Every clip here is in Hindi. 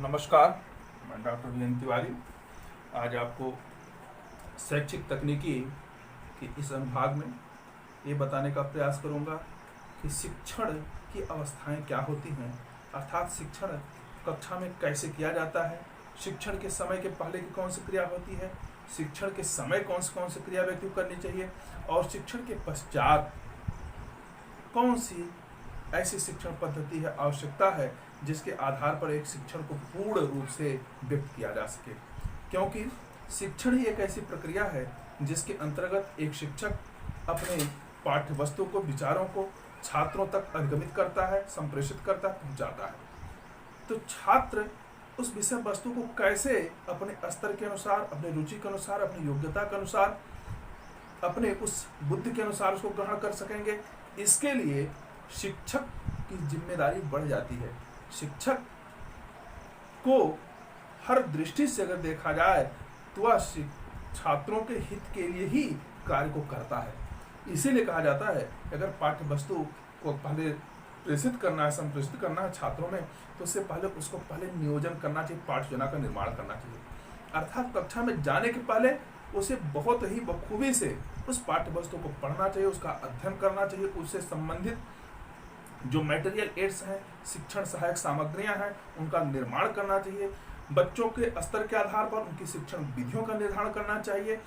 नमस्कार, मैं डॉक्टर वीरेंद्र तिवारी। आज आपको शैक्षिक तकनीकी के इस अनुभाग में ये बताने का प्रयास करूंगा कि शिक्षण की अवस्थाएं क्या होती हैं, अर्थात शिक्षण कक्षा में कैसे किया जाता है, शिक्षण के समय के पहले की कौन सी क्रिया होती है, शिक्षण के समय कौन सी क्रिया व्यक्ति को करनी चाहिए और शिक्षण के पश्चात कौन सी ऐसी शिक्षण पद्धति है, आवश्यकता है जिसके आधार पर एक शिक्षण को पूर्ण रूप से व्यक्त किया जा सके। क्योंकि शिक्षण ही एक ऐसी प्रक्रिया है जिसके अंतर्गत एक शिक्षक अपने पाठ्य वस्तु को, विचारों को छात्रों तक अधिगमित करता है, संप्रेषित करता है, पहुंचाता है। तो छात्र उस विषय वस्तु को कैसे अपने स्तर के अनुसार, अपनी रुचि के अनुसार, अपनी योग्यता के अनुसार, अपने उस बुद्धि के अनुसार उसको ग्रहण कर सकेंगे, इसके लिए शिक्षक की जिम्मेदारी बढ़ जाती है। शिक्षक को हर दृष्टि से अगर देखा जाए तो वह छात्रों के हित के लिए ही कार्य को करता है। इसीलिए कहा जाता है अगर पाठ्य वस्तु को पहले प्रेषित करना है, संप्रेषित करना है छात्रों में, तो उससे पहले उसको नियोजन करना चाहिए, पाठ्य योजना का निर्माण करना चाहिए। अर्थात कक्षा में जाने के पहले उसे बहुत ही बखूबी से उस पाठ्य वस्तु को पढ़ना चाहिए, उसका अध्ययन करना चाहिए, उससे संबंधित जो मटेरियल एड्स हैं, शिक्षण सहायक सामग्रियां हैं, उनका निर्माण करना चाहिए। बच्चों के स्तर के आधार पर उनकी शिक्षण विधियों का निर्धारण करना चाहिए।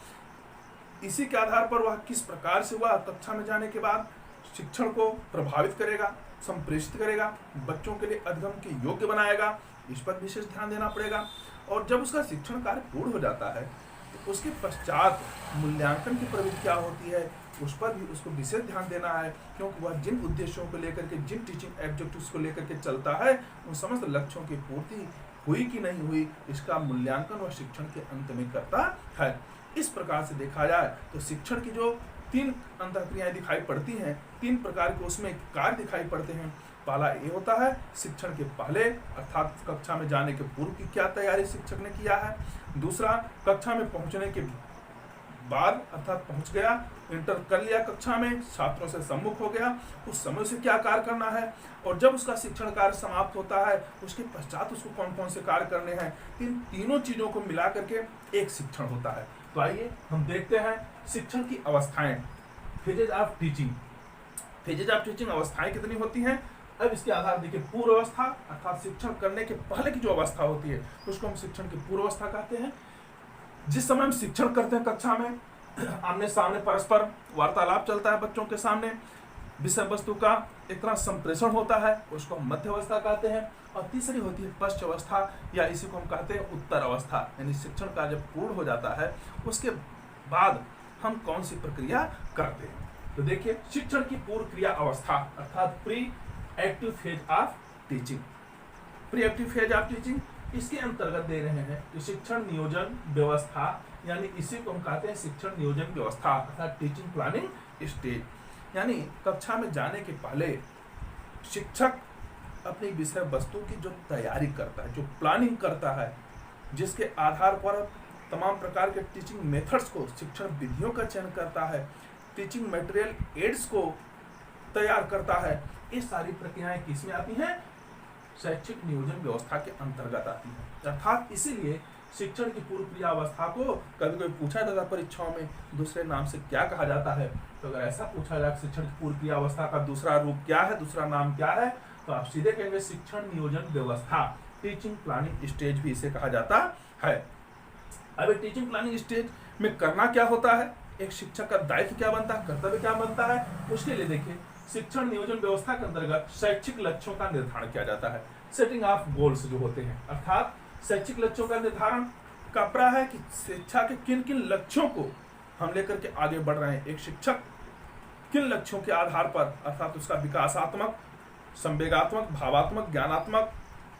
इसी के आधार पर वह किस प्रकार से वह कक्षा में जाने के बाद शिक्षण को प्रभावित करेगा, संप्रेषित करेगा, बच्चों के लिए अधिगम के योग्य बनाएगा, इस पर विशेष ध्यान देना पड़ेगा। और जब उसका शिक्षण कार्य पूर्ण हो जाता है तो उसके पश्चात मूल्यांकन की प्रवृत्ति क्या होती है, उस पर भी उसको विशेष ध्यान देना है। क्योंकि वह जिन उद्देश्यों को लेकर के, जिन टीचिंग ऑब्जेक्टिव्स को लेकर के चलता है, उन समस्त लक्ष्यों की पूर्ति हुई कि नहीं हुई, इसका मूल्यांकन वह शिक्षण के अंत में करता है। इस प्रकार से देखा जाए तो शिक्षण की जो 3 अंतःक्रियाएं दिखाई पड़ती हैं, 3 प्रकार के उसमें कार्य दिखाई पड़ते हैं। पहला ये होता है शिक्षण के पहले, अर्थात कक्षा में जाने के पूर्व की क्या तैयारी शिक्षक ने किया है। दूसरा, कक्षा में पहुंचने के बाद, अर्थात पहुंच गया, इंटर कर लिया कक्षा में, छात्रों से सम्मुख हो गया, उस समय से क्या कार्य करना है। और जब उसका शिक्षण कार्य समाप्त होता है उसके पश्चात उसको कौन कौन से कार्य करने हैं। इन तीनों चीजों को मिला करके एक शिक्षण होता है। तो आइए हम देखते हैं शिक्षण की अवस्थाएं, phases of teaching. Phases of teaching अवस्थाएं कितनी होती हैं। अब इसके आधार देखिए, पूर्व अवस्था अर्थात शिक्षण करने के पहले की जो अवस्था होती है उसको हम शिक्षण की पूर्व अवस्था कहते हैं। जिस समय हम शिक्षण करते हैं कक्षा में, आमने सामने परस्पर वार्तालाप चलता है बच्चों के सामने, विषय वस्तु का एक तरह संप्रेषण होता है, उसको हम मध्य अवस्था कहते हैं। और तीसरी होती है पश्च अवस्था, या इसी को हम कहते हैं उत्तर अवस्था। यानी शिक्षण का जब पूर्ण हो जाता है उसके बाद हम कौन सी प्रक्रिया करते हैं। तो देखिए, शिक्षण की पूर्व क्रिया अवस्था अर्थात pre active phase of teaching. Pre active phase of teaching इसके अंतर्गत दे रहे हैं कि शिक्षण नियोजन व्यवस्था, यानी इसी को हम कहते हैं शिक्षण नियोजन व्यवस्था अर्थात टीचिंग प्लानिंग स्टेज। यानी कक्षा में जाने के पहले शिक्षक अपनी विषय वस्तु की जो तैयारी करता है, जो प्लानिंग करता है, जिसके आधार पर तमाम प्रकार के टीचिंग मेथड्स को, शिक्षण विधियों का चयन करता है, टीचिंग मटेरियल एड्स को तैयार करता है, ये सारी प्रक्रियाएं किसमें आती हैं, शैक्षिक नियोजन व्यवस्था के अंतर्गत आती है। अर्थात इसीलिए शिक्षण की पूर्व क्रिया अवस्था को कभी कभी पूछा जाता है परीक्षाओं में, दूसरे नाम से क्या कहा जाता है। तो अगर ऐसा पूछा जाए शिक्षण की पूर्व क्रिया अवस्था का दूसरा रूप क्या है, दूसरा नाम क्या है, तो आप सीधे कहेंगे शिक्षण नियोजन व्यवस्था, टीचिंग प्लानिंग स्टेज भी इसे कहा जाता है। अब टीचिंग प्लानिंग स्टेज में करना क्या होता है, एक शिक्षक का दायित्व क्या बनता है, कर्तव्य क्या बनता है, उसके लिए देखिए शिक्षण नियोजन व्यवस्था के अंतर्गत शैक्षिक लक्ष्यों का निर्धारण किया जाता है। सेटिंग ऑफ गोल्स जो होते हैं, अर्थात शैक्षिक लक्ष्यों का निर्धारण कपड़ा है कि शिक्षा के किन किन लक्ष्यों को हम लेकर के आगे बढ़ रहे हैं। एक शिक्षक किन लक्ष्यों के आधार पर, अर्थात उसका विकासात्मक, संवेगात्मक, भावात्मक, ज्ञानात्मक,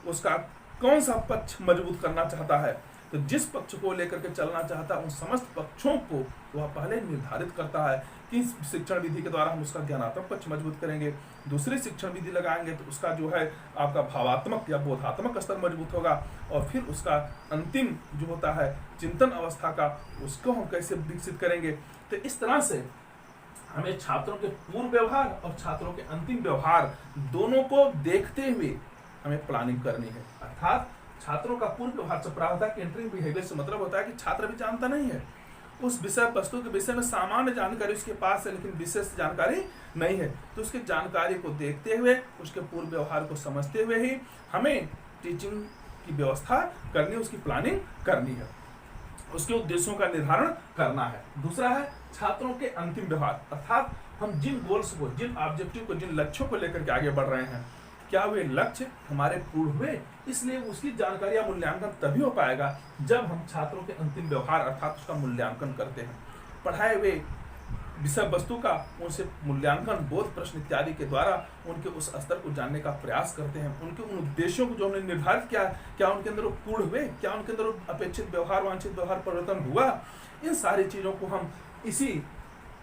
उसका कौन सा पक्ष मजबूत करना चाहता है। तो जिस पक्ष को लेकर के चलना चाहता है उन समस्त पक्षों को वह पहले निर्धारित करता है कि शिक्षण विधि के द्वारा हम उसका ज्ञानात्मक पक्ष मजबूत करेंगे, दूसरी शिक्षण विधि लगाएंगे तो उसका जो है आपका भावात्मक या बोधात्मक स्तर मजबूत होगा, और फिर उसका अंतिम जो होता है चिंतन अवस्था का, उसको हम कैसे विकसित करेंगे। तो इस तरह से हमें छात्रों के पूर्व व्यवहार और छात्रों के अंतिम व्यवहार दोनों को देखते हुए हमें प्लानिंग करनी है। अर्थात छात्रों का पूर्व व्यवहार से प्राप्त होता है कि एंटरिंग बिहेवियर से मतलब होता है कि छात्र भी जानता नहीं है, उस विषय वस्तु के विषय में सामान्य जानकारी उसके पास है लेकिन विशेष जानकारी नहीं है। तो उसकी जानकारी को देखते हुए, उसके पूर्व व्यवहार को समझते हुए ही हमें टीचिंग की व्यवस्था करनी, उसकी प्लानिंग करनी है, उसके उद्देश्यों का निर्धारण करना है। दूसरा है छात्रों के अंतिम व्यवहार, अर्थात हम जिन गोल्स को, जिन ऑब्जेक्टिव को, जिन लक्ष्यों को लेकर के आगे बढ़ रहे हैं, क्या वे लक्ष्य हमारे पूर्ण हुए? इसलिए उसकी जानकारी या मूल्यांकन तभी हो पाएगा जब हम छात्रों के अंतिम व्यवहार अर्थात उसका मूल्यांकन करते हैं। पढ़ाए हुए विषय वस्तु का उनसे मूल्यांकन, बोध प्रश्न इत्यादि के द्वारा उनके उस स्तर को जानने का प्रयास करते हैं। उनके उन उद्देश्यों को जो हमने निर्धारित किया, क्या उनके अंदर वो पूर्ण हुए, क्या उनके अंदर अपेक्षित व्यवहार, वांछित व्यवहार परिवर्तन हुआ? इन सारी चीजों को हम इसी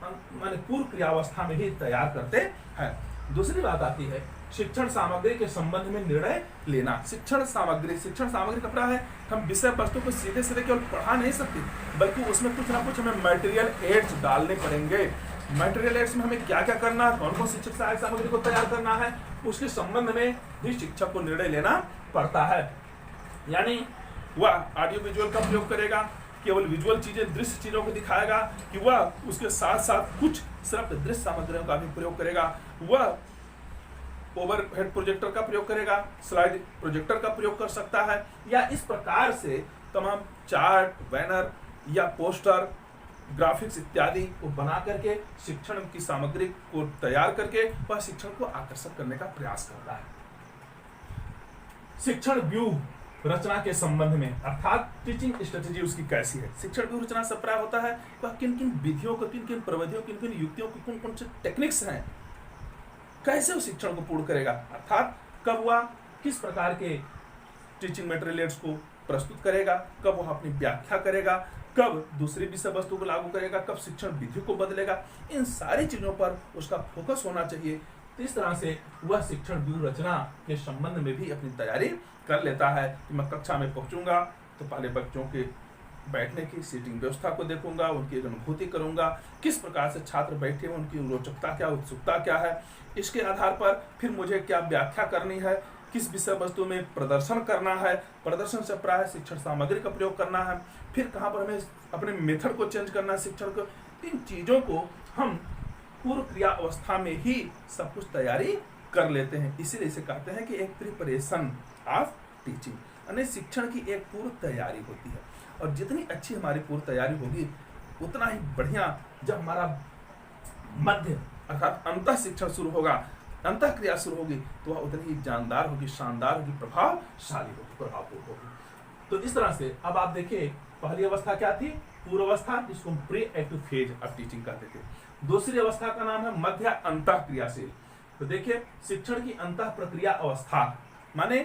माने पूर्व क्रियावस्था में ही तैयार करते हैं। दूसरी बात आती है शिक्षण सामग्री के संबंध में निर्णय लेना। शिक्षण सामग्री कपड़ा है, हम विषय वस्तु को सीधे सीधे केवल पढ़ा नहीं सकते, बल्कि उसमें कुछ ना कुछ हमें मटेरियल एड्स डालने पड़ेंगे। मटेरियल एड्स में हमें क्या क्या करना है, कौन कौन शिक्षक सहायक सामग्री को तैयार करना है, उसके संबंध में भी शिक्षक को निर्णय लेना पड़ता है। यानी वह ऑडियो विजुअल का प्रयोग करेगा, केवल विजुअल चीजें, दृश्य चीजों को दिखाएगा, कि वह उसके साथ साथ कुछ सिर्फ दृश्य सामग्रियों का भी प्रयोग करेगा, वह ओवरहेड प्रोजेक्टर का प्रयोग करेगा, स्लाइड प्रोजेक्टर का प्रयोग कर सकता है, या इस प्रकार से तमाम चार्ट, बैनर या पोस्टर, ग्राफिक्स इत्यादि को बना करके शिक्षण की सामग्री को तैयार करके वह शिक्षण को आकर्षित करने का प्रयास करता है। शिक्षण व्यूह रचना के संबंध में, अर्थात टीचिंग स्ट्रेटेजी उसकी कैसी है। शिक्षण व्यूह रचना से प्राप्त होता है वह किन किन विधियों को, किन किन प्रविधियों, किन किन युक्तियों की, कौन कौन से टेक्निक्स हैं, कैसे उस शिक्षण को पूर्ण करेगा, अर्थात कब वह किस प्रकार के टीचिंग मटेरियल्स को प्रस्तुत करेगा, कब वह अपनी व्याख्या करेगा, कब दूसरी विषय वस्तु को लागू करेगा, कब शिक्षण विधि को बदलेगा, इन सारी चीजों पर उसका फोकस होना चाहिए। तो इस तरह से वह शिक्षण व्यूह रचना के संबंध में भी अपनी तैयारी कर लेता है कि मैं कक्षा में पहुंचूंगा तो पहले बच्चों के बैठने की सीटिंग व्यवस्था को देखूंगा, उनकी अनुभूति करूंगा, किस प्रकार से छात्र बैठे हैं, उनकी रोचकता क्या, उत्सुकता क्या है, इसके आधार पर फिर मुझे क्या व्याख्या करनी है, किस विषय वस्तु में प्रदर्शन करना है, प्रदर्शन से प्राय शिक्षण सामग्री का प्रयोग करना है, फिर कहाँ पर हमें अपने मेथड को चेंज करना है शिक्षण को। इन चीजों को हम पूर्व क्रिया अवस्था में ही सब कुछ तैयारी कर लेते हैं। इसीलिए इसे कहते हैं कि एक प्रिपरेशन ऑफ टीचिंग, यानी शिक्षण की एक पूर्व तैयारी होती है। और जितनी अच्छी हमारी पूर्व तैयारी होगी उतना ही बढ़िया जब हमारा मध्य अर्थात अंतः शिक्षण शुरू होगा, अंतः क्रिया शुरू होगी, तो वह उतनी ही जानदार होगी, शानदार होगी, प्रभावशाली होगी, प्रभावपूर्ण होगी। तो इस तरह से अब आप देखिए पहली अवस्था क्या थी, पूर्व अवस्था, जिसको हम pre active phase of teaching कहते थे। दूसरी अवस्था का नाम है मध्य अंतः क्रियाशील। तो देखिए शिक्षण की अंतः प्रक्रिया अवस्था माने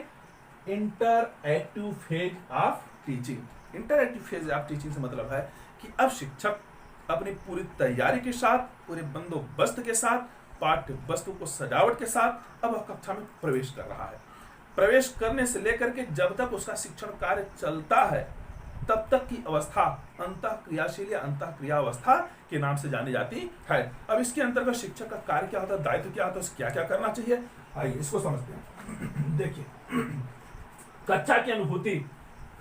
inter active phase of teaching. Inter active phase of teaching से मतलब है कि अब शिक्षक अपनी पूरी तैयारी के साथ, पूरे बंदोबस्त के साथ, पाठ्य वस्तु को सजावट के साथ अब कक्षा में प्रवेश कर रहा है। प्रवेश करने से लेकर के जब तक उसका शिक्षण कार्य चलता है तब तक की अवस्था अंतः क्रियाशील या अंतः क्रिया अवस्था के नाम से जानी जाती है। अब इसके अंतर्गत शिक्षक का कार्य क्या होता है, दायित्व क्या होता है, क्या क्या करना चाहिए, आइए इसको समझते हैं। देखिए कक्षा की अनुभूति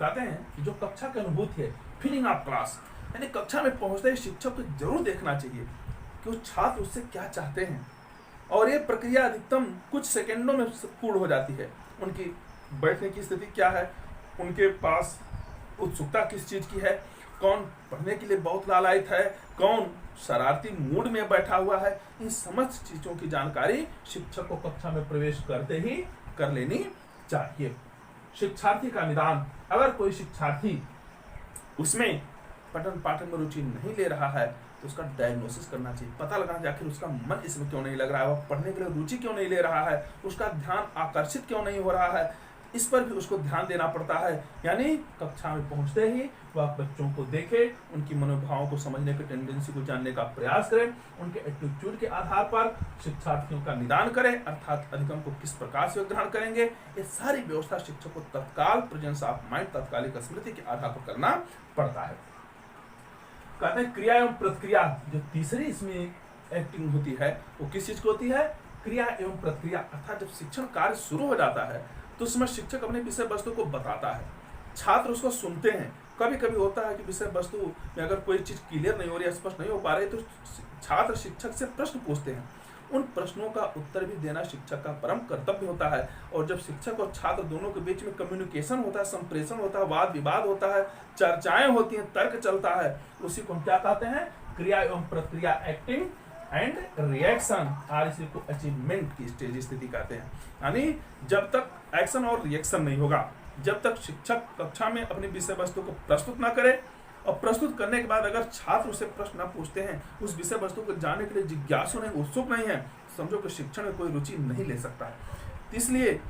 कहते हैं कि जो कक्षा की अनुभूति है, फीलिंग ऑफ क्लास, यानी कक्षा में पहुंचते ही शिक्षक को जरूर देखना चाहिए कि वो छात्र उससे क्या चाहते हैं। और ये प्रक्रिया अधिकतम कुछ सेकंडों में पूर्ण हो जाती है। उनकी बैठने की स्थिति क्या है, उनके पास उत्सुकता किस चीज की है, कौन पढ़ने के लिए बहुत लालायित है, कौन शरारती मूड में बैठा हुआ है, इन समस्त चीजों की जानकारी शिक्षक को कक्षा में प्रवेश करते ही कर लेनी चाहिए। शिक्षार्थी का निदान, अगर कोई शिक्षार्थी उसमें पठन पाठन में रुचि नहीं ले रहा है तो उसका डायग्नोसिस करना चाहिए, पता लगाना चाहिए आखिर उसका मन इसमें क्यों नहीं लग रहा है, वह पढ़ने के लिए रुचि क्यों नहीं ले रहा है, उसका ध्यान आकर्षित क्यों नहीं हो रहा है, इस पर भी उसको ध्यान देना पड़ता है। यानी कक्षा में पहुंचते ही वह बच्चों को देखे, उनकी मनोभावों को समझने की टेंडेंसी को जानने का प्रयास करे, उनके एटीट्यूड के आधार पर शिक्षार्थियों का निदान करे, अर्थात अधिगम को किस प्रकार से ग्रहण करेंगे, ये सारी व्यवस्था शिक्षक को तत्काल प्रेजेंस ऑफ माइंड, तत्कालिक स्मृति के आधार पर करना पड़ता है। कहते हैं क्रिया एवं प्रतिक्रिया, जो तीसरी इसमें एक्टिंग होती है वो किस चीज की होती है, क्रिया एवं प्रतिक्रिया। अर्थात जब शिक्षण कार्य शुरू हो जाता है तो उस समय शिक्षक अपने विषय वस्तु को बताता है, छात्र उसको सुनते हैं। कभी कभी होता है कि विषय वस्तु में अगर कोई चीज़ क्लियर नहीं हो रही, स्पष्ट नहीं हो पा रही, तो छात्र शिक्षक से प्रश्न पूछते हैं। उन प्रश्नों का उत्तर भी देना शिक्षक का परम कर्तव्य होता है। और जब शिक्षक और छात्र दोनों के बीच में कम्युनिकेशन होता है, संप्रेषण होता है, वाद विवाद होता है, चर्चाएं होती हैं, तर्क चलता है, उसी को हम क्या कहते हैं? क्रिया एवं प्रतिक्रिया, एक्टिंग एंड रिएक्शन, और इसी को अचीवमेंट की स्टेज स्थिति कहते हैं। यानी जब तक एक्शन और रिएक्शन नहीं होगा, जब तक शिक्षक कक्षा में अपनी विषय वस्तु को प्रस्तुत ना करे, और प्रस्तुत करने के बाद अगर छात्र उसे प्रश्न न पूछते हैं, उस विषय वस्तु को जानने के लिए जिज्ञासु नहीं, उत्सुक नहीं है, समझो कि शिक्षण में कोई रुचि नहीं ले सकता है। इसलिए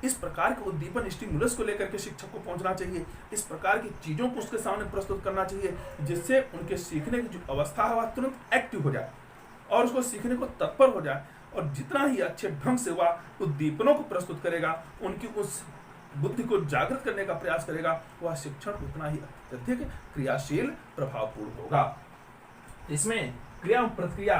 इस प्रकार के उद्दीपन स्टिमुलस को लेकर के शिक्षक को पहुंचना चाहिए, इस प्रकार की चीजों को उसके सामने प्रस्तुत करना चाहिए, जिससे उनके सीखने की जो अवस्था है वह तुरंत एक्टिव हो जाए और उसको सीखने को तत्पर हो जाए। और जितना ही अच्छे ढंग से वह उद्दीपनों को प्रस्तुत करेगा, उनकी उस बुद्धि को जागृत करने का प्रयास करेगा, वह शिक्षण उतना ही अत्यधिक क्रियाशील प्रभावपूर्ण होगा। इसमें क्रिया और प्रतिक्रिया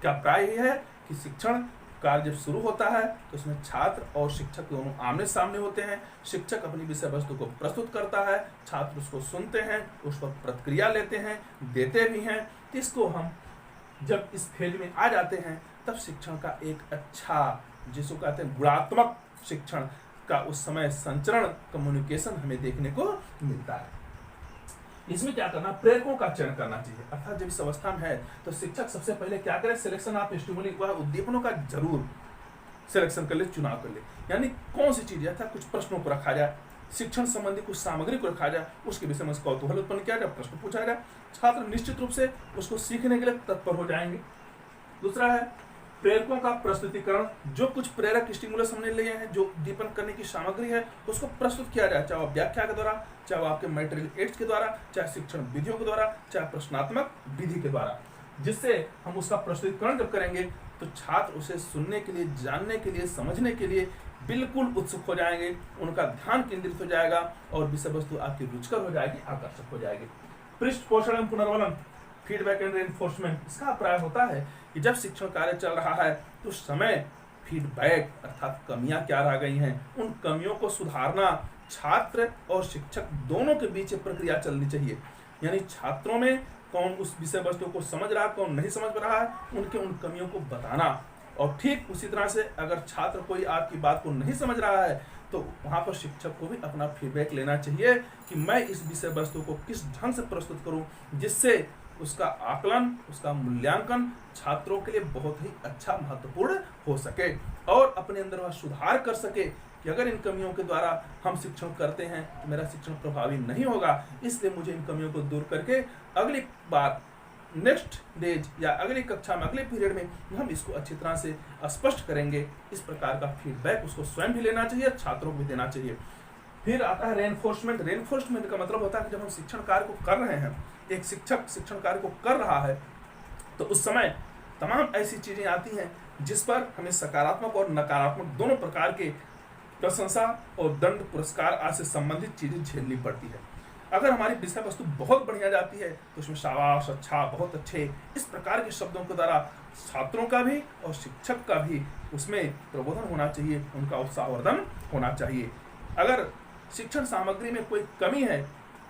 का प्राय यह है कि शिक्षण कार्य जब शुरू होता है तो उसमें छात्र और शिक्षक दोनों आमने सामने होते हैं। शिक्षक अपनी विषय वस्तु को प्रस्तुत करता है, छात्र उसको सुनते हैं, उस पर प्रतिक्रिया लेते हैं, देते भी हैं। इसको हम जब इस फेज में आ जाते हैं तब शिक्षण का एक अच्छा, जिसको कहते हैं गुणात्मक शिक्षण का उस समय संचरण, कम्युनिकेशन हमें देखने को मिलता है। इसमें क्या करना? प्रेरकों का चयन करना चाहिए। अर्थात जब इस अवस्था में है तो शिक्षक सबसे पहले क्या करे? सिलेक्शन ऑफ स्टिमुली, वह उद्दीपनों का जरूर सिलेक्शन कर ले, चुनाव कर ले। यानी कौन सी चीज, अर्थात कुछ प्रश्नों को रखा जाए, शिक्षण संबंधी कुछ सामग्री को रखा जाए, उसके विषय में कौतूहल उत्पन्न किया जाए, प्रश्न पूछा जाए, छात्र निश्चित रूप से उसको सीखने के लिए तत्पर हो जाएंगे। दूसरा है प्रेरकों का प्रस्तुतिकरण। जो कुछ प्रेरक स्टिमुलस हमने लिए हैं, जो उद्दीपन करने की सामग्री है, उसको प्रस्तुत किया जाए, चाहे वह व्याख्या के द्वारा, चाहे वह आपके मटेरियल एड्स के द्वारा, चाहे शिक्षण विधियों के द्वारा, चाहे प्रश्नात्मक विधि के द्वारा, जिससे हम उसका प्रस्तुतिकरण जब करेंगे तो छात्र उसे सुनने के लिए, जानने के लिए, समझने के लिए बिल्कुल उत्सुक हो जाएंगे, उनका ध्यान केंद्रित हो जाएगा और विषय वस्तु आपकी रुचिकर हो जाएगी, आकर्षक हो जाएगी। पृष्ठ पोषण एवं पुनर्वलन, फीडबैक एंड रेनफोर्समेंट, इसका अभिप्राय होता है कि जब शिक्षण कार्य चल रहा है तो उस समय फीडबैक अर्थात कमियां क्या रह गई हैं, उन कमियों को सुधारना छात्र और शिक्षक दोनों के बीच प्रक्रिया चलनी चाहिए। यानी छात्रों में कौन उस विषय वस्तु को समझ रहा है, कौन नहीं समझ रहा है, उनके उन कमियों को बताना। और ठीक उसी तरह से अगर छात्र कोई आपकी बात को नहीं समझ रहा है तो वहाँ पर शिक्षक को भी अपना फीडबैक लेना चाहिए कि मैं इस विषय वस्तु को किस ढंग से प्रस्तुत करूँ जिससे उसका आकलन, उसका मूल्यांकन छात्रों के लिए बहुत ही अच्छा, महत्वपूर्ण हो सके और अपने अंदर वह सुधार कर सके कि अगर इन कमियों के द्वारा हम शिक्षण करते हैं तो मेरा शिक्षण प्रभावी नहीं होगा, इसलिए मुझे इन कमियों को दूर करके अगली बार, नेक्स्ट डेज या अगली कक्षा में, अगले पीरियड में हम इसको अच्छी तरह से स्पष्ट करेंगे। इस प्रकार का फीडबैक उसको स्वयं भी लेना चाहिए, छात्रों को भी देना चाहिए। फिर आता है रेनफोर्समेंट। रेनफोर्समेंट का मतलब होता है कि जब हम शिक्षण कार्य को कर रहे हैं, एक शिक्षक शिक्षण कार्य को कर रहा है तो उस समय तमाम ऐसी चीजें आती हैं जिस पर हमें सकारात्मक और नकारात्मक दोनों प्रकार के प्रशंसा और दंड, पुरस्कार आदि से संबंधित चीजें झेलनी पड़ती है। अगर हमारी विषय वस्तु बहुत बढ़िया जाती है तो उसमें शाबाश, अच्छा, बहुत अच्छे, इस प्रकार के शब्दों के द्वारा छात्रों का भी और शिक्षक का भी उसमें प्रबोधन होना चाहिए, उनका उत्साहवर्धन होना चाहिए। अगर शिक्षण सामग्री में कोई कमी है,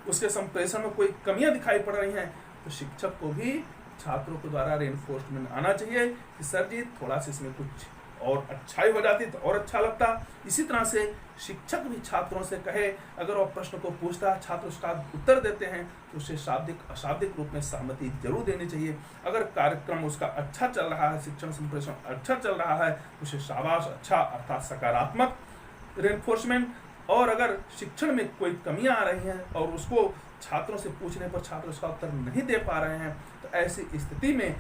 उसके संप्रेषण में कोई कमियां दिखाई पड़ रही हैं तो शिक्षक को भी छात्रों के द्वारा रेनफोर्समेंट आना चाहिए कि सर जी थोड़ा सा इसमें कुछ और अच्छाई हो जाती तो और अच्छा लगता। इसी तरह से शिक्षक भी छात्रों से कहे, अगर वो प्रश्न को पूछता है, छात्र उसका उत्तर देते हैं तो उसे शाब्दिक अशाब्दिक रूप में सहमति जरूर देनी चाहिए। अगर कार्यक्रम उसका अच्छा चल रहा है, शिक्षण संप्रेषण अच्छा चल रहा है, उसे शाबाश, अच्छा, अर्थात सकारात्मक रेनफोर्समेंट। और अगर शिक्षण में कोई कमियां आ रही हैं और उसको छात्रों से पूछने पर छात्र उसका उत्तर नहीं दे पा रहे हैं तो ऐसी स्थिति में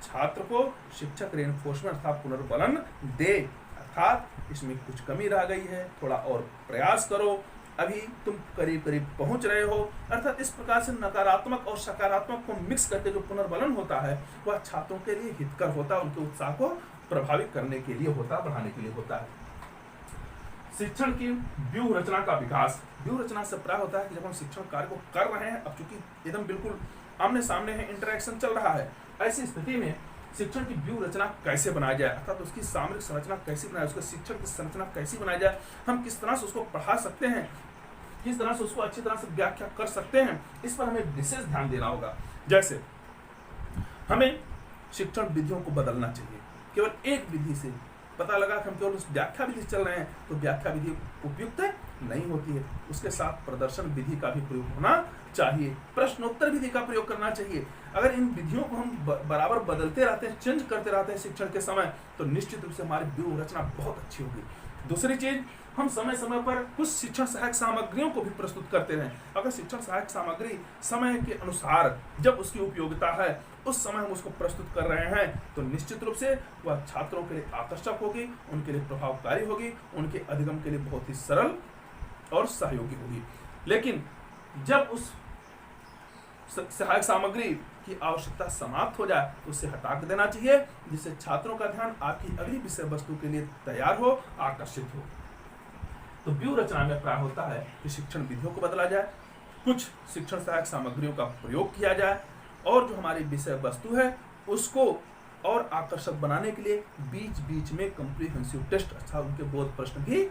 छात्र को शिक्षक रेनफोर्समेंट अर्थात पुनर्बलन दे, अर्थात इसमें कुछ कमी रह गई है, थोड़ा और प्रयास करो, अभी तुम करीब करीब पहुंच रहे हो। अर्थात इस प्रकार से नकारात्मक और सकारात्मक को मिक्स करके जो पुनर्बलन होता है वह छात्रों के लिए हितकर होता है, उनके उत्साह को प्रभावित करने के लिए होता, बढ़ाने के लिए होता है। शिक्षण की व्यूह रचना का विकास। व्यूह रचना से प्राय होता है कि जब हम शिक्षण कार्य को कर रहे हैं, अब चूंकि एकदम बिल्कुल आमने सामने है, इंटरेक्शन चल रहा है, ऐसी स्थिति में शिक्षण की व्यूह रचना कैसे बनाया जाए, अर्थात उसकी सामरिक संरचना कैसे बनाए, उसके शिक्षण की संरचना कैसी बनाई जाए, हम किस तरह से उसको पढ़ा सकते हैं, किस तरह से उसको अच्छी तरह से व्याख्या कर सकते हैं, इस पर हमें विशेष ध्यान देना होगा। जैसे हमें शिक्षण विधियों को बदलना चाहिए। केवल एक विधि से पता लगा कि हम केवल उस व्याख्या विधि चल रहे हैं तो व्याख्या विधि उपयुक्त नहीं होती है, उसके साथ प्रदर्शन विधि का भी प्रयोग होना चाहिए, प्रश्नोत्तर विधि का प्रयोग करना चाहिए। अगर इन विधियों को हम बराबर बदलते रहते हैं, चेंज करते रहते हैं शिक्षण के समय, तो निश्चित रूप से हमारी व्यूह रचना बहुत अच्छी होगी। दूसरी चीज, हम समय समय पर कुछ शिक्षण सहायक सामग्रियों को भी प्रस्तुत करते रहें। अगर शिक्षण सहायक सामग्री समय के अनुसार जब उसकी उपयोगिता है उस समय हम उसको प्रस्तुत कर रहे हैं तो निश्चित रूप से वह छात्रों के लिए आकर्षक होगी, उनके लिए प्रभावकारी होगी, उनके अधिगम के लिए बहुत ही सरल और सहयोगी होगी। लेकिन जब उस सहायक सामग्री की आवश्यकता समाप्त हो जाए तो उसे हटा देना चाहिए, जिससे छात्रों का ध्यान आपकी अगली विषय वस्तु के लिए तैयार हो, आकर्षित हो। तो व्यूह रचना में प्राय होता है कि शिक्षण विधियों को बदला जाए, कुछ शिक्षण सहायक सामग्रियों का प्रयोग किया जाए और जो हमारी विषय वस्तु है उसको और आकर्षक बनाने के लिए बीच बीच में कॉम्प्रिहेंसिव टेस्ट अर्थात उनके बोध प्रश्न भी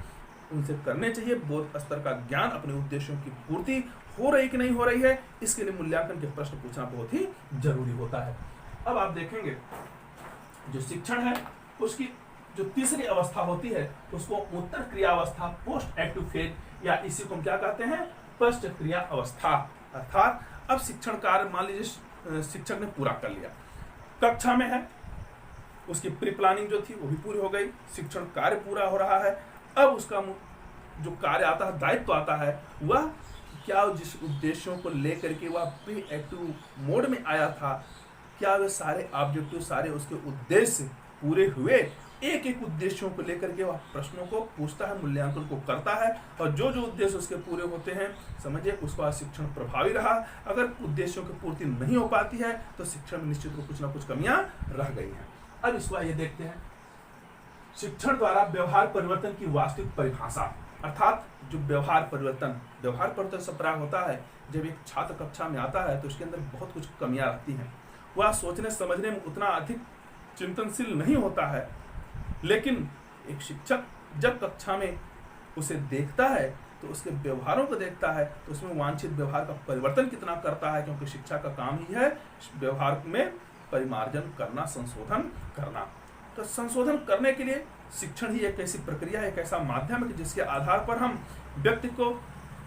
उनसे करने चाहिए। बोध स्तर का ज्ञान, अपने उद्देश्यों की पूर्ति हो रही कि नहीं हो रही है, इसके लिए मूल्यांकन के प्रश्न पूछना बहुत ही जरूरी होता है। अब आप देखेंगे जो शिक्षण है उसकी जो तीसरी अवस्था होती है उसको उत्तर क्रिया अवस्था, पोस्ट एक्टिव फेज, या इसी को हम क्या कहते हैं, पश्च क्रिया अवस्था। अर्थात अब शिक्षण कार्य मान लीजिए शिक्षक ने पूरा कर लिया, कक्षा में है, उसकी प्री प्लानिंग जो थी वो भी पूरी हो गई, शिक्षण कार्य पूरा हो रहा है। अब उसका जो कार्य आता है, दायित्व आता है, वह क्या जिस उद्देश्यों को लेकर के वह प्री एक्टिव मोड में आया था, क्या वे सारे ऑब्जेक्टिव, सारे उसके उद्देश्य पूरे हुए। एक एक उद्देश्यों को लेकर के वह प्रश्नों को पूछता है, मूल्यांकन को करता है, और जो जो उद्देश्य उसके पूरे होते हैं समझिए उसका शिक्षण प्रभावी रहा। अगर उद्देश्यों की पूर्ति नहीं हो पाती है तो शिक्षण में निश्चित रूप कुछ ना कुछ कमियां रह गई हैं। अब इसको आइए देखते हैं शिक्षण द्वारा व्यवहार परिवर्तन की वास्तविक परिभाषा। अर्थात जो व्यवहार परिवर्तन से प्राप्त होता है, जब एक छात्र कक्षा में आता है तो उसके अंदर बहुत कुछ कमियां रहती हैं, वह सोचने समझने में उतना अधिक चिंतनशील नहीं होता है। लेकिन एक शिक्षक जब कक्षा में उसे देखता है तो उसके व्यवहारों को देखता है तो उसमें वांछित व्यवहार का परिवर्तन कितना करता है, क्योंकि शिक्षा का काम ही है व्यवहार में परिमार्जन करना, संशोधन करना। तो संशोधन करने के लिए शिक्षण ही एक ऐसी प्रक्रिया है, एक ऐसा माध्यम है कि जिसके आधार पर हम व्यक्ति को,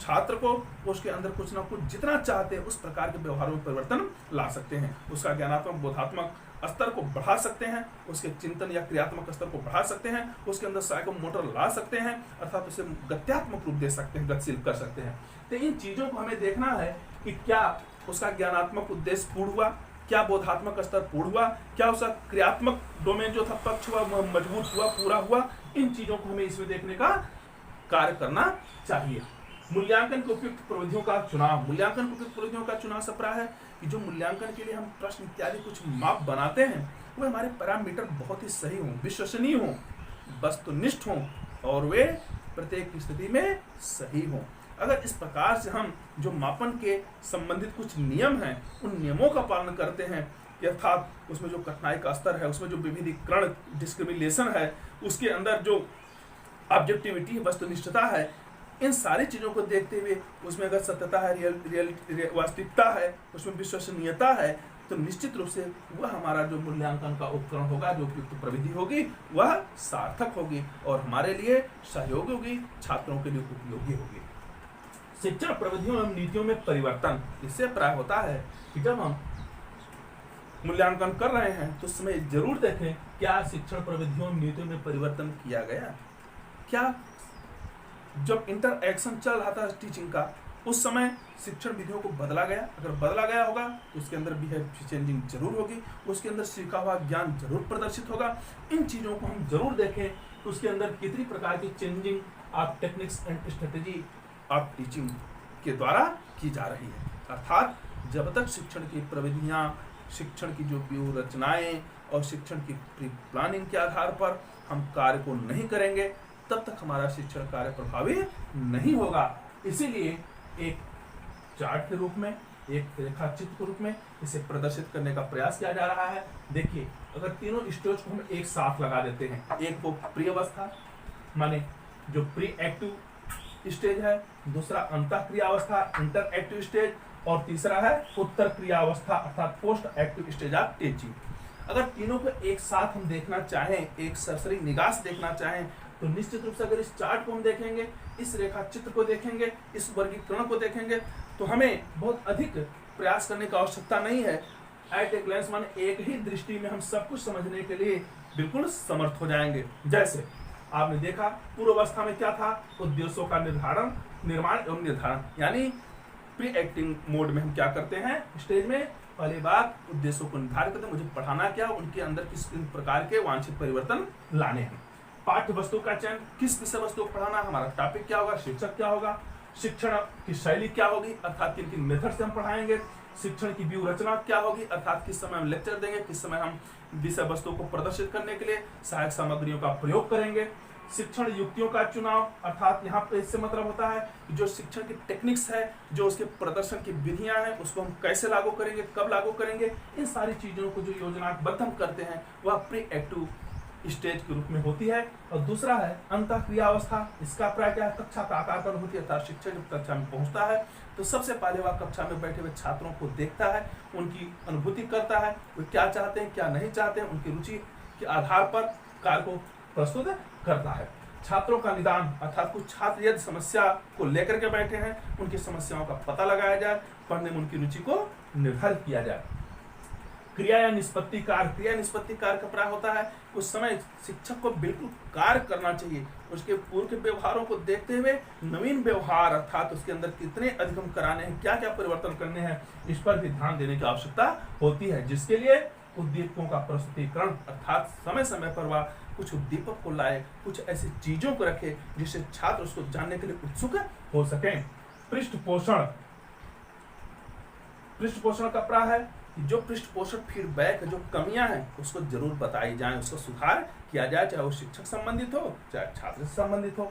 छात्र को उसके अंदर कुछ ना कुछ जितना चाहते हैं उस प्रकार के व्यवहारों में परिवर्तन ला सकते हैं। उसका ज्ञानात्मक, बोधात्मक स्तर को बढ़ा सकते हैं, उसके चिंतन या क्रियात्मक स्तर को बढ़ा सकते हैं, उसके अंदर साइकोमोटर ला सकते हैं, अर्थात उसे गत्यात्मक रूप दे सकते हैं, गतिशील कर सकते हैं। तो इन चीजों को हमें देखना है कि क्या उसका ज्ञानात्मक उद्देश्य पूर्ण हुआ, क्या बोधात्मक स्तर पूर्ण हुआ, क्या उसका क्रियात्मक डोमेन जो था पक्ष हुआ वह मजबूत हुआ, पूरा हुआ। इन चीजों को हमें इसमें देखने का कार्य करना चाहिए। मूल्यांकन के उपयुक्त प्रविधियों का चुनाव। मूल्यांकन के उपयुक्त प्रविधियों का चुनाव सप्राय है कि जो मूल्यांकन के लिए हम प्रश्न इत्यादि कुछ माप बनाते हैं वो हमारे पैरामीटर बहुत ही सही हों, विश्वसनीय हों, वस्तुनिष्ठ हों और वे प्रत्येक स्थिति में सही हों। अगर इस प्रकार से हम जो मापन के संबंधित कुछ नियम हैं उन नियमों का पालन करते हैं, अर्थात उसमें जो कठिनाई का स्तर है, उसमें जो विविधीकरण, डिस्क्रिमिनेशन है, उसके अंदर जो ऑब्जेक्टिविटी, वस्तुनिष्ठता है, इन सारी चीज़ों को देखते हुए उसमें अगर सत्यता है, रियल वास्तविकता है, उसमें विश्वसनीयता है, तो निश्चित रूप से वह हमारा जो मूल्यांकन का उपकरण होगा, जो उपयुक्त प्रविधि होगी, वह सार्थक होगी और हमारे लिए सहयोगी होगी, छात्रों के लिए उपयोगी होगी। शिक्षण प्रविधियों एवं नीतियों में परिवर्तन। इससे प्राय होता है कि जब हम मूल्यांकन कर रहे हैं तो उस समय जरूर देखें क्या शिक्षण प्रविधियों एवं नीतियों में परिवर्तन किया गया। क्या जब इंटरएक्शन चल रहा था टीचिंग का उस समय शिक्षण विधियों को बदला गया? अगर बदला गया होगा तो उसके अंदर बिहेवियर चेंजिंग जरूर होगी, उसके अंदर सीखा हुआ ज्ञान जरूर प्रदर्शित होगा। इन चीज़ों को हम जरूर देखें तो उसके अंदर कितनी प्रकार की changing of techniques and strategy of teaching के द्वारा की जा रही है। अर्थात जब तक शिक्षण की प्रविधियाँ, शिक्षण की जो व्यूह रचनाएं और शिक्षण की प्री प्लानिंग के आधार पर हम कार्य को नहीं करेंगे तब तक हमारा शिक्षण कार्य प्रभावी नहीं होगा। इसीलिए एक चार्ट के रूप में, एक रेखाचित्र के रूप में इसे प्रदर्शित करने का प्रयास किया जा रहा है। देखिए अगर तीनों स्टेज को हम एक साथ लगा देते हैं, एक को प्री अवस्था माने जो प्री एक्टिव स्टेज है, दूसरा अंतः क्रिया अवस्था इंटर एक्टिव स्टेज, और तीसरा है उत्तर क्रिया अवस्था अर्थात post active stage of teaching. अगर तीनों को एक साथ हम देखना चाहें, एक सरसरी निगाह से देखना चाहें, तो निश्चित रूप से अगर इस चार्ट को हम देखेंगे, इस रेखा चित्र को देखेंगे, इस वर्गीकरण को देखेंगे, तो हमें बहुत अधिक प्रयास करने की आवश्यकता नहीं है। एट ए ग्लैंस माने एक ही दृष्टि में हम सब कुछ समझने के लिए बिल्कुल समर्थ हो जाएंगे। जैसे आपने देखा पूर्व अवस्था में क्या था, उद्देश्यों का निर्धारण, निर्माण एवं निर्धारण, यानी प्री एक्टिंग मोड में हम क्या करते हैं, स्टेज में पहली बात उद्देश्यों को निर्धारित करते हैं, मुझे पढ़ाना क्या, उनके अंदर किस प्रकार के वांछित परिवर्तन लाने हैं। पाठ्य वस्तु का चयन, किस विषय वस्तु को पढ़ाना, हमारा टॉपिक क्या होगा, शिक्षक क्या होगा, शिक्षण की शैली क्या होगी अर्थात किन किन मेथड से हम पढ़ाएंगे, शिक्षण की व्यू रचना क्या होगी अर्थात किस समय हम लेक्चर देंगे, किस समय हम विषय वस्तु को प्रदर्शित करने के लिए सहायक सामग्रियों का प्रयोग करेंगे, शिक्षण युक्तियों का चुनाव अर्थात यहाँ पे इससे मतलब होता है कि जो शिक्षण की टेक्निक्स है, जो उसके प्रदर्शन की विधियां हैं, उसको हम कैसे लागू करेंगे, कब लागू करेंगे, इन सारी चीजों को जो योजनाबद्ध हम करते हैं वह प्री एक्टिव स्टेज के रूप में होती है। और दूसरा है अंतः क्रिया अवस्था, इसका प्राय क्या है, कक्षा का आकार पर होती है अर्थात शिक्षक जब कक्षा में पहुंचता है तो सबसे पहले वह कक्षा में बैठे हुए छात्रों को देखता है, उनकी अनुभूति करता है, वे क्या चाहते हैं क्या नहीं चाहते हैं, उनकी रुचि के आधार पर कार्य को प्रस्तुत करता है। छात्रों का निदान अर्थात कुछ छात्र यदि समस्या को लेकर के बैठे हैं, उनकी समस्याओं का पता लगाया जाए, पढ़ने में उनकी रुचि को निर्धारित किया जाए। क्रिया या निष्पत्ति कार्य, क्रिया निष्पत्ति कार्य का प्राय होता है कुछ समय शिक्षक को बिल्कुल कार्य करना चाहिए, उसके पूर्व के व्यवहारों को देखते हुए नवीन व्यवहार अर्थात उसके अंदर कितने अधिगम कराने हैं, क्या क्या परिवर्तन करने हैं, इस पर भी ध्यान देने की आवश्यकता होती है, जिसके लिए उद्दीपकों का प्रस्तुतिकरण अर्थात समय समय पर वह कुछ उद्दीपक को लाए, कुछ ऐसी चीजों को रखे जिससे छात्र उसको जानने के लिए उत्सुक हो सके। पृष्ठपोषण, पृष्ठपोषण का प्राय है कि जो पृष्ठपोषण फीडबैक जो कमियां हैं उसको जरूर बताई जाए, उसको सुधार किया जाए, चाहे वो शिक्षक संबंधित हो चाहे छात्र से संबंधित हो।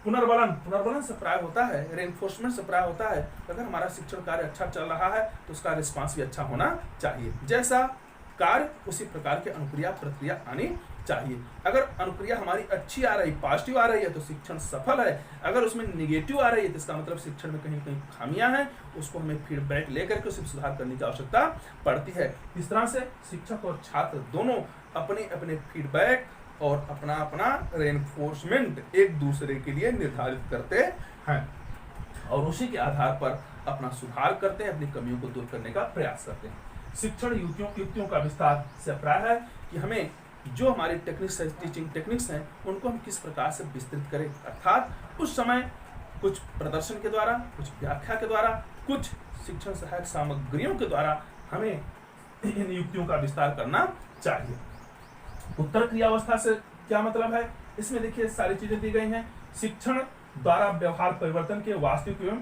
पुनर्बलन, पुनर्बलन से प्राय होता है, रेनफोर्समेंट से प्राय होता है, अगर हमारा शिक्षण कार्य अच्छा चल रहा है तो उसका रिस्पांस भी अच्छा होना चाहिए, जैसा कार्य उसी प्रकार के अनुक्रिया प्रक्रिया आनी चाहिए। अगर अनुक्रिया हमारी अच्छी आ रही, पॉजिटिव आ रही है तो शिक्षण सफल है, अगर उसमें निगेटिव आ रही है तो इसका मतलब शिक्षण में कहीं कहीं खामियां हैं, उसको हमें फीडबैक लेकर के उसे सुधार करने की आवश्यकता पड़ती है। इस तरह से शिक्षक और छात्र दोनों अपने अपने फीडबैक और अपना अपना रेनफोर्समेंट एक दूसरे के लिए निर्धारित करते हैं और उसी के आधार पर अपना सुधार करते हैं, अपनी कमियों को दूर करने का प्रयास करते हैं। शिक्षण युक्तियों का विस्तार से प्राय है कि हमें जो हमारी टेक्निक्स है, टीचिंग टेक्निक्स हैं, उनको हम किस प्रकार से विस्तृत करें अर्थात उस समय कुछ प्रदर्शन के द्वारा, कुछ व्याख्या के द्वारा, कुछ शिक्षण सहायक सामग्रियों के द्वारा हमें इन युक्तियों का विस्तार करना चाहिए। उत्तर क्रियावस्था से क्या मतलब है, इसमें देखिए सारी चीजें दी गई हैं। शिक्षण द्वारा व्यवहार परिवर्तन के वास्तविक एवं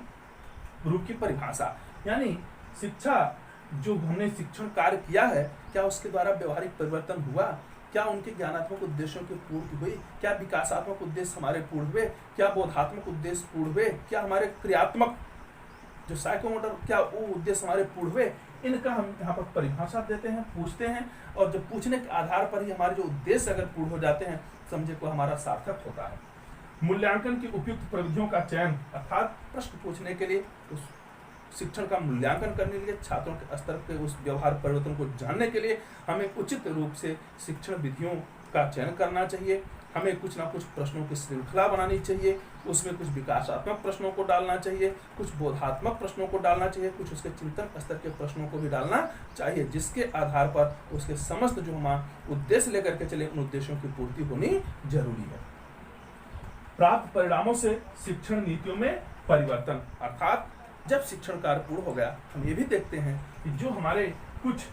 रूप की परिभाषा, यानी शिक्षा जो हमने शिक्षण कार्य किया है क्या उसके द्वारा व्यवहारिक परिवर्तन हुआ, क्या उनके ज्ञानात्मक उद्देश्यों की पूर्ति हुई, क्या विकासात्मक उद्देश्य हमारे पूर्ण हुए, क्या बोधात्मक उद्देश्य पूर्ण हुए, क्या हमारे क्रियात्मक जो साइकोमोटर क्या वो उद्देश्य हमारे पूर्ण हुए, इनका हम यहाँ पर परिभाषा देते हैं, पूछते हैं, और जब पूछने के आधार पर ही हमारे जो उद्देश्य अगर पूर्ण हो जाते हैं समझे को हमारा सार्थक होता है। मूल्यांकन की उपयुक्त प्रविधियों का चयन अर्थात प्रश्न पूछने के लिए, उस शिक्षण का मूल्यांकन करने के लिए, छात्रों के स्तर के उस व्यवहार परिवर्तन को जानने के लिए हमें उचित रूप से शिक्षण विधियों का चयन करना चाहिए। हमें कुछ ना कुछ प्रश्नों की श्रृंखला बनानी चाहिए, उसमें कुछ विकासात्मक प्रश्नों को डालना चाहिए, कुछ बोधात्मक प्रश्नों को डालना चाहिए, कुछ उसके चिंतन स्तर के प्रश्नों को भी डालना चाहिए, जिसके आधार पर उसके समस्त जो हमारा उद्देश्य लेकर के चले उन उद्देश्यों की पूर्ति होनी जरूरी है। प्राप्त परिणामों से शिक्षण नीतियों में परिवर्तन अर्थात जब शिक्षण कार्य पूर्ण हो गया हम ये भी देखते हैं कि जो हमारे कुछ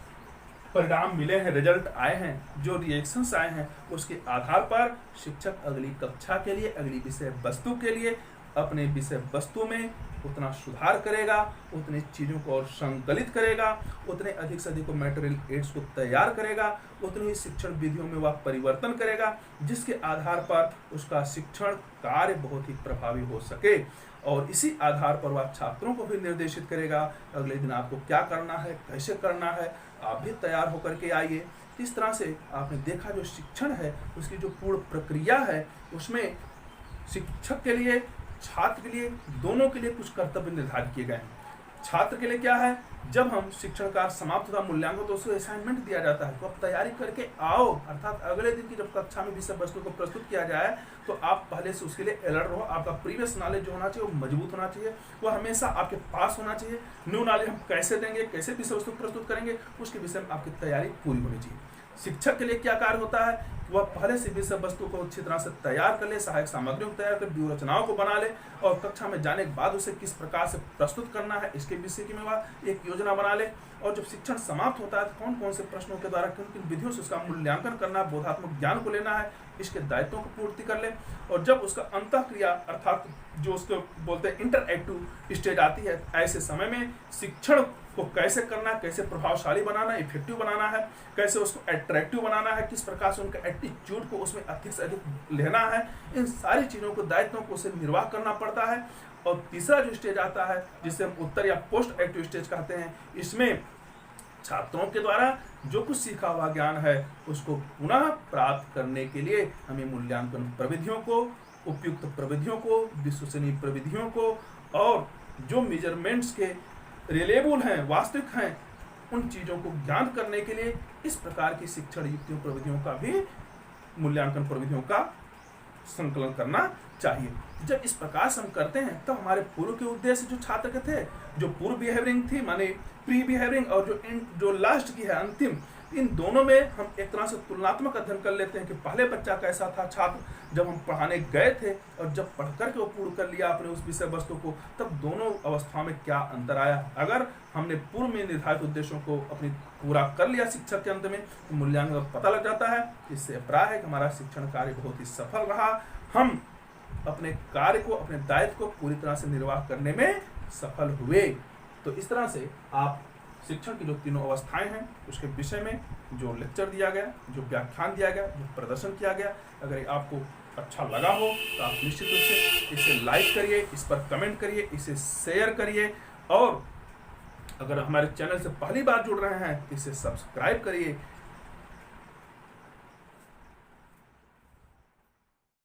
परिणाम मिले हैं, रिजल्ट आए हैं, जो रिएक्शंस आए हैं, उसके आधार पर शिक्षक अगली कक्षा के लिए, अगली विषय वस्तु के लिए अपने विषय वस्तु में उतना सुधार करेगा, उतनी चीज़ों को और संकलित करेगा, उतने अधिक से अधिक मटेरियल एड्स को तैयार करेगा, उतनी ही शिक्षण विधियों में वह परिवर्तन करेगा, जिसके आधार पर उसका शिक्षण कार्य बहुत ही प्रभावी हो सके, और इसी आधार पर वह छात्रों को भी निर्देशित करेगा अगले दिन आपको क्या करना है, कैसे करना है। आप भी तैयार होकर के आइए, इस तरह से आपने देखा जो शिक्षण है उसकी जो पूर्ण प्रक्रिया है उसमें शिक्षक के लिए, छात्र के लिए, दोनों के लिए कुछ कर्तव्य निर्धारित किए गए हैं। छात्र के लिए क्या है, जब हम शिक्षण कार्य समाप्त होता मूल्यांकन तो उसको असाइनमेंट दिया जाता है, तो आप तैयारी करके आओ, अर्थात अगले दिन की जब कक्षा में विषय वस्तु को प्रस्तुत किया जाए तो आप पहले से उसके लिए अलर्ट रहो। आपका प्रीवियस नॉलेज जो होना चाहिए वो मजबूत होना चाहिए, वो हमेशा आपके पास होना चाहिए। न्यू नॉलेज हम कैसे देंगे, कैसे विषय वस्तु प्रस्तुत करेंगे, उसके विषय में आपकी तैयारी पूरी होनी चाहिए। शिक्षक के लिए क्या कार्य होता है, वह पहले से विषय वस्तु को अच्छी तरह से तैयार कर ले, सहायक सामग्रियों को तैयार कर, व्यूह रचनाओं को बना ले और कक्षा में जाने के बाद उसे किस प्रकार से प्रस्तुत करना है इसके विषय की में वह एक योजना बना ले। और जब शिक्षण समाप्त होता है तो कौन कौन से प्रश्नों के द्वारा किन किन विधियों से उसका मूल्यांकन करना है, बोधात्मक ज्ञान को लेना है, इसके दायित्वों को पूर्ति कर ले। और जब उसका अंतःक्रिया अर्थात जो उसको बोलते हैं इंटरएक्टिव स्टेज आती है, ऐसे समय में शिक्षण को कैसे करना है, कैसे प्रभावशाली बनाना है, इफेक्टिव बनाना है, कैसे उसको अट्रैक्टिव बनाना है, किस प्रकार से उनका एटीट्यूड को उसमें अधिक से अधिक लेना है, इन सारी चीज़ों को, दायित्वों को उसे निर्वाह करना पड़ता है। और तीसरा जो स्टेज आता है जिसे हम उत्तर या पोस्ट एक्टिव स्टेज कहते हैं, इसमें छात्रों के द्वारा जो कुछ सीखा हुआ ज्ञान है उसको पुनः प्राप्त करने के लिए हमें मूल्यांकन प्रविधियों को, उपयुक्त प्रविधियों को, विश्वसनीय प्रविधियों को और जो मेजरमेंट्स के रिलेबल हैं, वास्तविक हैं, उन चीज़ों को ज्ञान करने के लिए इस प्रकार की शिक्षण युक्तियों प्रविधियों का भी मूल्यांकन प्रविधियों का संकलन करना चाहिए। जब इस प्रकार से हम करते हैं तब हमारे पूर्व के उद्देश्य जो छात्र के थे, जो पूर्व बिहेवियरिंग थी माने प्री बिहेवियरिंग और जो लास्ट की है अंतिम, इन दोनों में हम एक तरह से तुलनात्मक अध्ययन कर लेते हैं कि पहले बच्चा कैसा था छात्र जब हम पढ़ाने गए थे और जब पढ़ करके वो पूर्ण कर लिया अपने उस विषय वस्तु को, तब दोनों अवस्थाओं में क्या अंतर आया। अगर हमने पूर्व में निर्धारित उद्देश्यों को अपनी पूरा कर लिया शिक्षक के अंत में तो मूल्यांकन का पता लग जाता है। इससे अभिप्राय है कि हमारा शिक्षण कार्य बहुत ही सफल रहा, हम अपने कार्य को, अपने दायित्व को पूरी तरह से निर्वाह करने में सफल हुए। तो इस तरह से आप शिक्षण की जो तीनों अवस्थाएं हैं उसके विषय में जो लेक्चर दिया गया, जो व्याख्यान दिया गया, जो प्रदर्शन किया गया, अगर आपको अच्छा लगा हो तो आप निश्चित रूप से इसे लाइक करिए, इस पर कमेंट करिए, इसे शेयर करिए और अगर हमारे चैनल से पहली बार जुड़ रहे हैं तो इसे सब्सक्राइब करिए